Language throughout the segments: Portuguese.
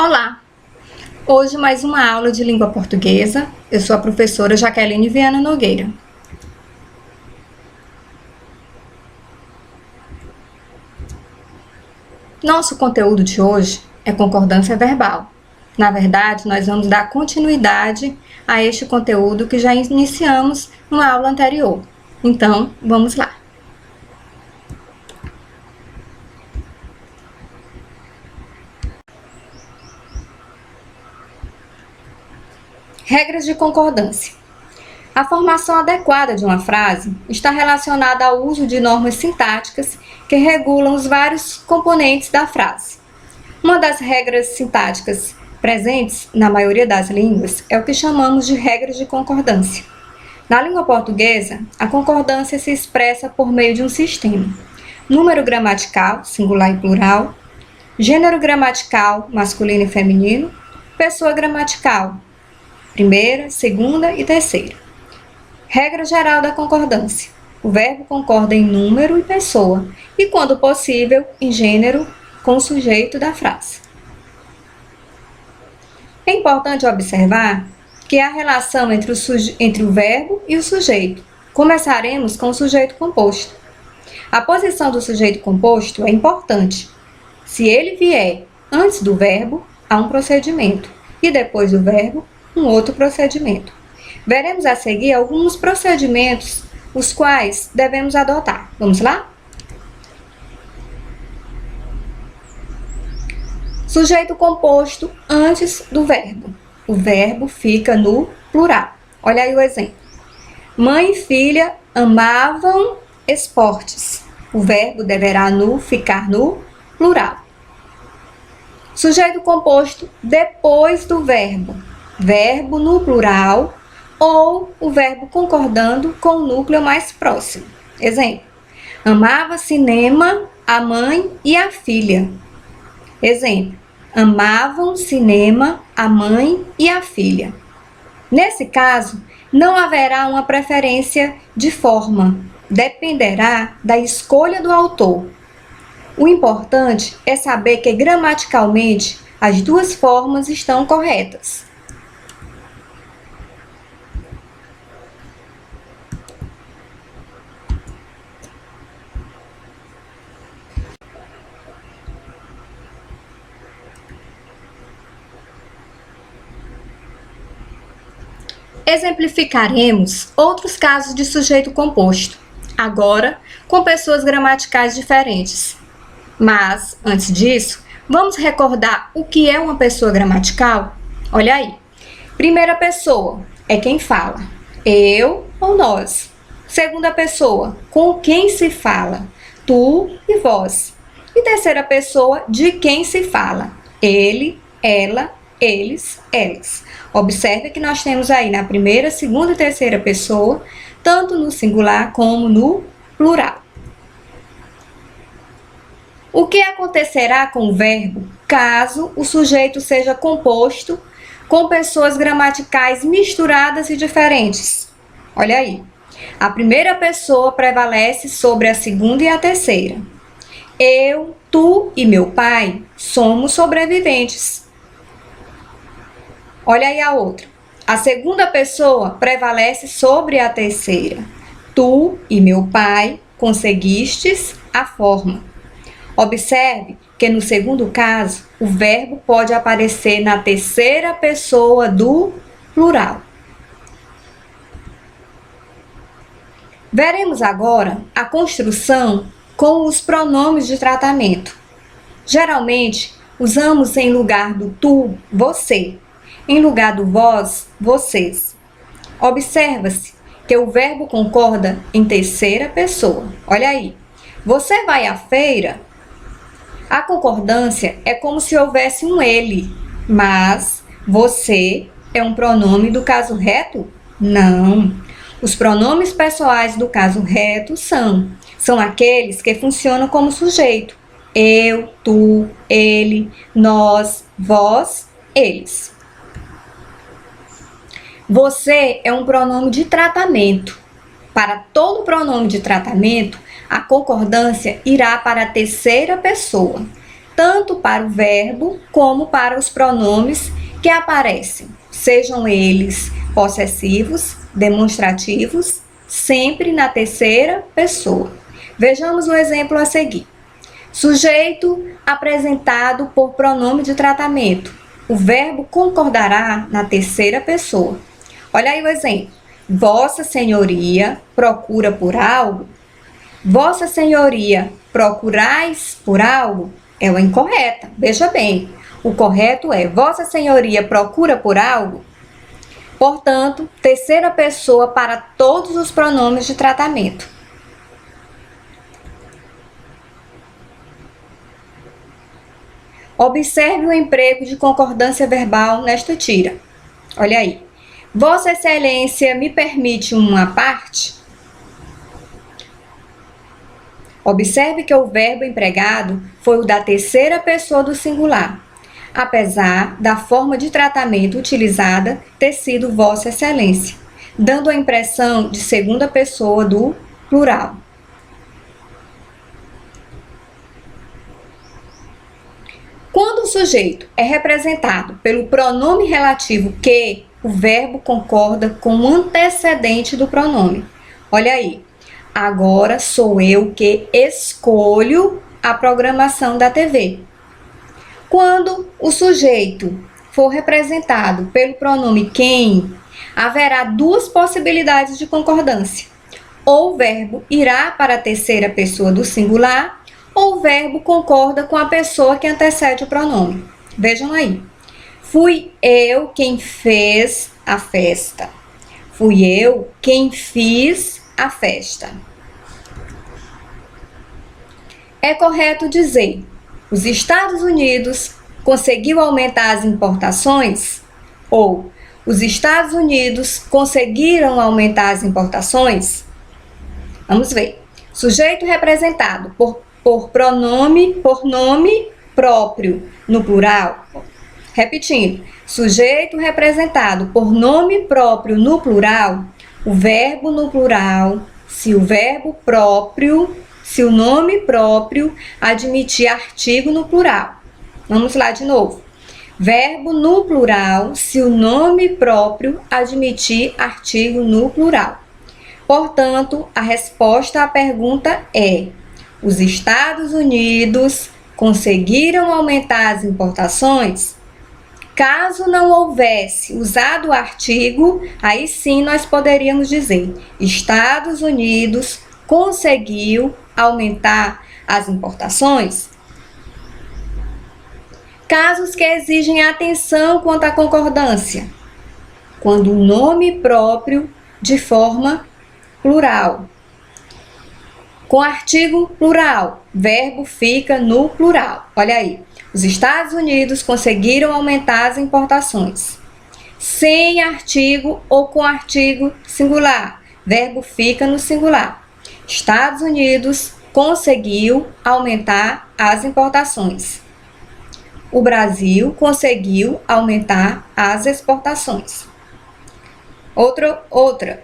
Olá! Hoje mais uma aula de língua portuguesa. Eu sou a professora Jaqueline Viana Nogueira. Nosso conteúdo de hoje é concordância verbal. Na verdade, nós vamos dar continuidade a este conteúdo que já iniciamos numa aula anterior. Então, vamos lá! Regras de concordância. A formação adequada de uma frase está relacionada ao uso de normas sintáticas que regulam os vários componentes da frase. Uma das regras sintáticas presentes na maioria das línguas é o que chamamos de regras de concordância. Na língua portuguesa, a concordância se expressa por meio de um sistema: número gramatical, singular e plural, gênero gramatical, masculino e feminino, pessoa gramatical, primeira, segunda e terceira. Regra geral da concordância: o verbo concorda em número e pessoa, e, quando possível, em gênero com o sujeito da frase. É importante observar que há relação entre o verbo e o sujeito. Começaremos com o sujeito composto. A posição do sujeito composto é importante. Se ele vier antes do verbo, há um procedimento, e depois do verbo, um outro procedimento. Veremos a seguir alguns procedimentos os quais devemos adotar. Vamos lá? Sujeito composto antes do verbo. O verbo fica no plural. Olha aí o exemplo. Mãe e filha amavam esportes. O verbo deverá ficar no plural. Sujeito composto depois do verbo. Verbo no plural ou o verbo concordando com o núcleo mais próximo. Exemplo: amava cinema a mãe e a filha. Exemplo: amavam cinema a mãe e a filha. Nesse caso, não haverá uma preferência de forma, dependerá da escolha do autor. O importante é saber que gramaticalmente as duas formas estão corretas. Exemplificaremos outros casos de sujeito composto, agora com pessoas gramaticais diferentes. Mas, antes disso, vamos recordar o que é uma pessoa gramatical? Olha aí. Primeira pessoa é quem fala, eu ou nós. Segunda pessoa, com quem se fala, tu e vós. E terceira pessoa, de quem se fala, ele, ela, eles, elas. Observe que nós temos aí na primeira, segunda e terceira pessoa, tanto no singular como no plural. O que acontecerá com o verbo caso o sujeito seja composto com pessoas gramaticais misturadas e diferentes? Olha aí. A primeira pessoa prevalece sobre a segunda e a terceira. Eu, tu e meu pai somos sobreviventes. Olha aí a outra. A segunda pessoa prevalece sobre a terceira. Tu e meu pai conseguistes a forma. Observe que no segundo caso, o verbo pode aparecer na terceira pessoa do plural. Veremos agora a construção com os pronomes de tratamento. Geralmente, usamos em lugar do tu, você. Em lugar do vós, vocês. Observa-se que o verbo concorda em terceira pessoa. Olha aí. Você vai à feira? A concordância é como se houvesse um ele, mas você é um pronome do caso reto? Não. Os pronomes pessoais do caso reto são aqueles que funcionam como sujeito. Eu, tu, ele, nós, vós, eles. Você é um pronome de tratamento. Para todo pronome de tratamento, a concordância irá para a terceira pessoa. tanto para o verbo como para os pronomes que aparecem, sejam eles possessivos, demonstrativos, sempre na terceira pessoa. Vejamos o exemplo a seguir. Sujeito apresentado por pronome de tratamento. O verbo concordará na terceira pessoa. Olha aí o exemplo. Vossa Senhoria procura por algo? Vossa Senhoria procurais por algo? É o incorreta. Veja bem, o correto é Vossa Senhoria procura por algo? Portanto, terceira pessoa para todos os pronomes de tratamento. Observe o emprego de concordância verbal nesta tira. Olha aí. Vossa Excelência me permite uma parte? Observe que o verbo empregado foi o da terceira pessoa do singular, apesar da forma de tratamento utilizada ter sido Vossa Excelência, dando a impressão de segunda pessoa do plural. Quando o sujeito é representado pelo pronome relativo que, o verbo concorda com o antecedente do pronome. Olha aí. Agora sou eu que escolho a programação da TV. Quando o sujeito for representado pelo pronome quem, haverá duas possibilidades de concordância. Ou o verbo irá para a terceira pessoa do singular, ou o verbo concorda com a pessoa que antecede o pronome. Vejam aí. Fui eu quem fez a festa. Fui eu quem fiz a festa. É correto dizer: os Estados Unidos conseguiu aumentar as importações? Ou os Estados Unidos conseguiram aumentar as importações? Vamos ver. Sujeito representado por nome próprio no plural. Repetindo. Sujeito representado por nome próprio no plural. O verbo no plural, se o nome próprio admitir artigo no plural. Vamos lá de novo. Verbo no plural, se o nome próprio admitir artigo no plural. Portanto, a resposta à pergunta é: os Estados Unidos conseguiram aumentar as importações? Caso não houvesse usado o artigo, aí sim nós poderíamos dizer: Estados Unidos conseguiu aumentar as importações? Casos que exigem atenção quanto à concordância. Quando o nome próprio de forma plural. Com artigo plural, verbo fica no plural. Olha aí. Os Estados Unidos conseguiram aumentar as importações. Sem artigo ou com artigo singular, verbo fica no singular. Estados Unidos conseguiu aumentar as importações. O Brasil conseguiu aumentar as exportações. Outra.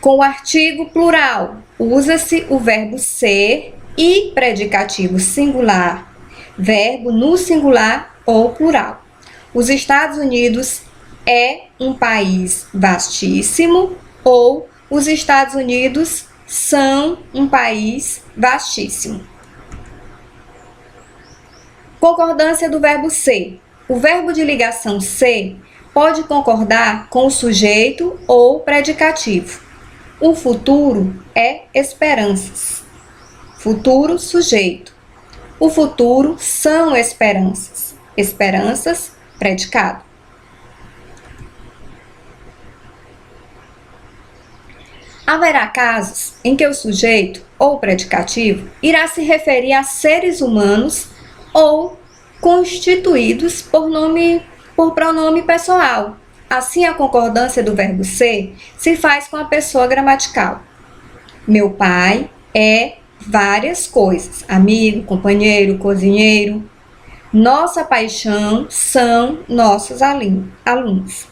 Com o artigo plural, usa-se o verbo ser e predicativo singular, verbo no singular ou plural. Os Estados Unidos é um país vastíssimo ou os Estados Unidos são um país vastíssimo. Concordância do verbo ser. O verbo de ligação ser pode concordar com o sujeito ou predicativo. O futuro é esperanças. Futuro, sujeito. O futuro são esperanças. Esperanças, predicado. Haverá casos em que o sujeito ou predicativo irá se referir a seres humanos ou constituídos por pronome pessoal. Assim, a concordância do verbo ser se faz com a pessoa gramatical. Meu pai é várias coisas: amigo, companheiro, cozinheiro. Nossa paixão são nossos alunos.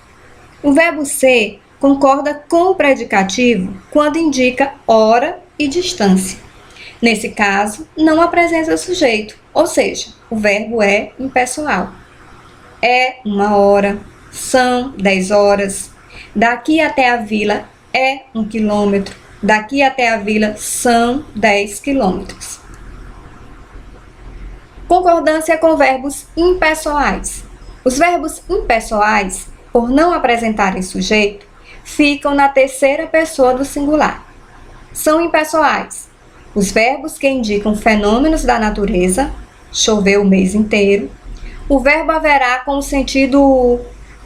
O verbo ser concorda com o predicativo quando indica hora e distância. Nesse caso, não apresenta sujeito, Ou seja, o verbo é impessoal. É 1 hora, são 10 horas, daqui até a vila é 1 quilômetro, daqui até a vila são 10 quilômetros. Concordância com verbos impessoais. Os verbos impessoais, por não apresentarem sujeito, ficam na terceira pessoa do singular. São impessoais os verbos que indicam fenômenos da natureza, choveu o mês inteiro, o verbo haverá com o sentido,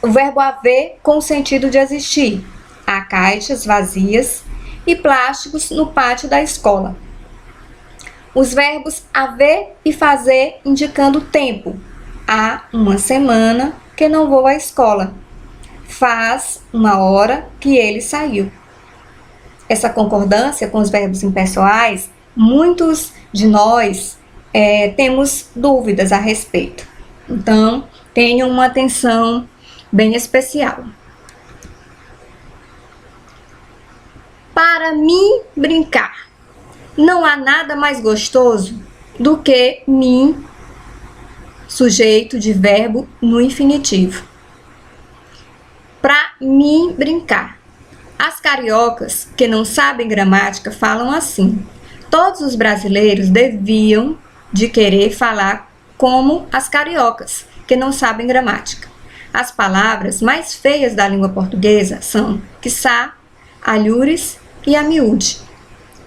o verbo haver com o sentido de existir, há caixas vazias e plásticos no pátio da escola. Os verbos haver e fazer indicando tempo, há 1 semana que não vou à escola, faz 1 hora que ele saiu. Essa concordância com os verbos impessoais, muitos de nós temos dúvidas a respeito. Então, tenham uma atenção bem especial. Para mim brincar. Não há nada mais gostoso do que mim, sujeito de verbo no infinitivo. Para mim brincar. As cariocas que não sabem gramática falam assim: todos os brasileiros deviam de querer falar como as cariocas que não sabem gramática. As palavras mais feias da língua portuguesa são quiçá, alhures e amiúde.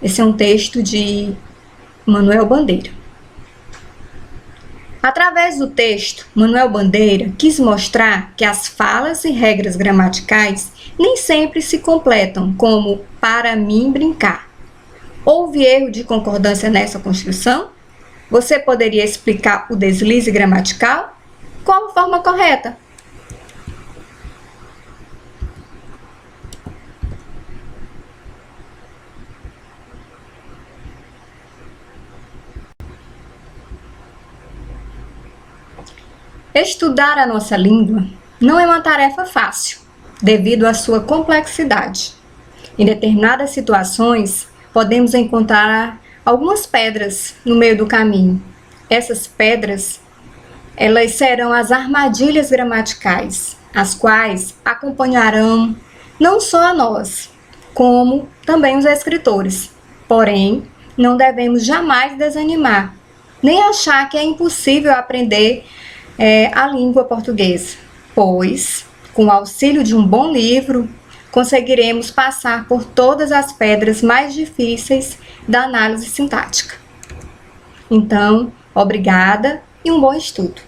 Esse é um texto de Manuel Bandeira. Através do texto, Manuel Bandeira quis mostrar que as falas e regras gramaticais nem sempre se completam, como para mim brincar. Houve erro de concordância nessa construção? Você poderia explicar o deslize gramatical? Qual a forma correta? Estudar a nossa língua não é uma tarefa fácil, devido à sua complexidade. Em determinadas situações, podemos encontrar algumas pedras no meio do caminho. Essas pedras, elas serão as armadilhas gramaticais, as quais acompanharão não só a nós, como também os escritores. Porém, não devemos jamais desanimar, nem achar que é impossível aprender a língua portuguesa, pois, com o auxílio de um bom livro, conseguiremos passar por todas as pedras mais difíceis da análise sintática. Então, obrigada e um bom estudo!